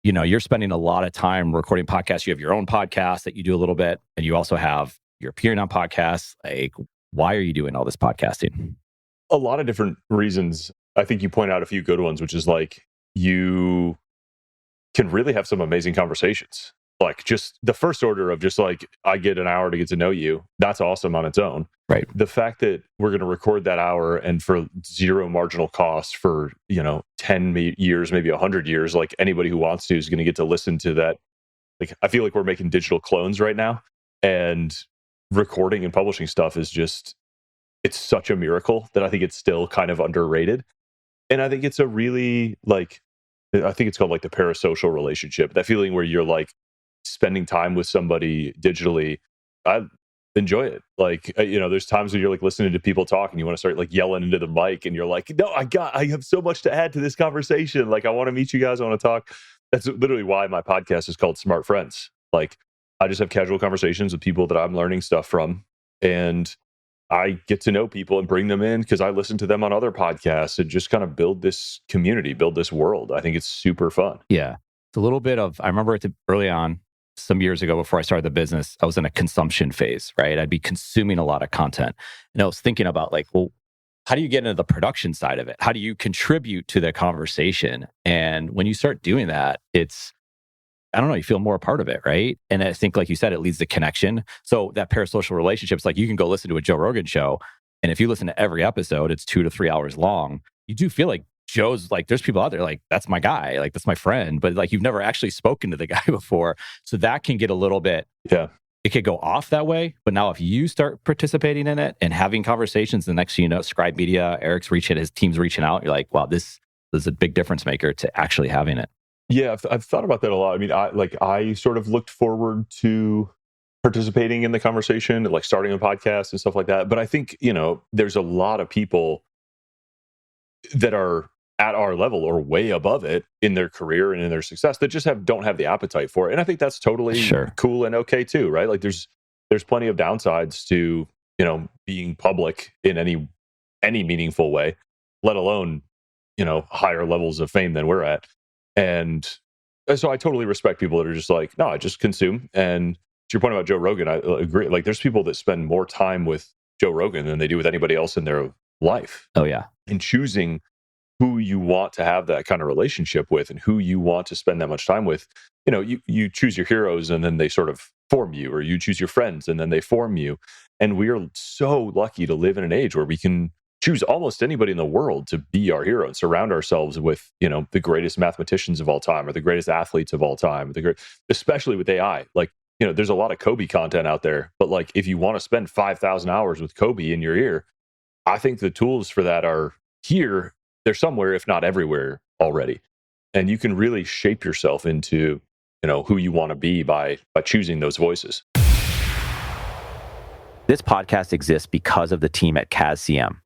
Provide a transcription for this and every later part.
you're spending a lot of time recording podcasts. You have your own podcast that you do a little bit, and you also have you're appearing on podcasts. Like, why are you doing all this podcasting? A lot of different reasons. I think you point out a few good ones, which is like you can really have some amazing conversations. Like just the first order of just like, I get an hour to get to know you. That's awesome on its own. Right. The fact that we're going to record that hour and for zero marginal cost for, 10 years, maybe 100 years, like anybody who wants to is going to get to listen to that. Like, I feel like we're making digital clones right now, and recording and publishing stuff is just, it's such a miracle that I think it's still kind of underrated. And I think it's a really I think it's called like the parasocial relationship, that feeling where you're like spending time with somebody digitally. I enjoy it. Like, there's times when you're like listening to people talk and you want to start like yelling into the mic and you're like, no, I have so much to add to this conversation. Like, I want to meet you guys. I want to talk. That's literally why my podcast is called Smart Friends. Like, I just have casual conversations with people that I'm learning stuff from, and I get to know people and bring them in because I listen to them on other podcasts and just kind of build this community, build this world. I think it's super fun. Yeah. It's a little bit of, I remember early on, some years ago before I started the business, I was in a consumption phase, right? I'd be consuming a lot of content. And I was thinking about like, well, how do you get into the production side of it? How do you contribute to the conversation? And when you start doing that, I don't know, you feel more a part of it, right? And I think, like you said, it leads to connection. So that parasocial relationship is like, you can go listen to a Joe Rogan show, and if you listen to every episode, it's 2 to 3 hours long. You do feel like Joe's like, there's people out there like, that's my guy, like that's my friend, but like you've never actually spoken to the guy before. So that can get a little bit, it could go off that way. But now if you start participating in it and having conversations, the next thing you know, Scribe Media, Eric's reaching, his team's reaching out. You're like, wow, this is a big difference maker to actually having it. Yeah, I've thought about that a lot. I mean, I sort of looked forward to participating in the conversation, like starting a podcast and stuff like that. But I think, there's a lot of people that are at our level or way above it in their career and in their success that just don't have the appetite for it. And I think that's totally cool and okay too, right? Like there's plenty of downsides to, being public in any meaningful way, let alone, higher levels of fame than we're at. And so I totally respect people that are just like, no, I just consume. And to your point about Joe Rogan, I agree. Like there's people that spend more time with Joe Rogan than they do with anybody else in their life. Oh yeah. And choosing who you want to have that kind of relationship with and who you want to spend that much time with. You choose your heroes and then they sort of form you, or you choose your friends and then they form you. And we are so lucky to live in an age where we can choose almost anybody in the world to be our hero and surround ourselves with, the greatest mathematicians of all time or the greatest athletes of all time, especially with AI. Like, there's a lot of Kobe content out there, but like, if you want to spend 5,000 hours with Kobe in your ear, I think the tools for that are here. They're somewhere, if not everywhere already. And you can really shape yourself into, who you want to be by choosing those voices. This podcast exists because of the team at CASCM.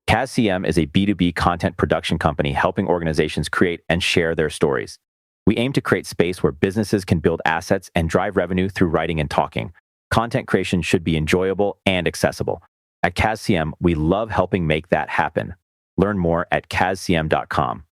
CASCM is a B2B content production company helping organizations create and share their stories. We aim to create space where businesses can build assets and drive revenue through writing and talking. Content creation should be enjoyable and accessible. At CASCM, we love helping make that happen. Learn more at cascm.com.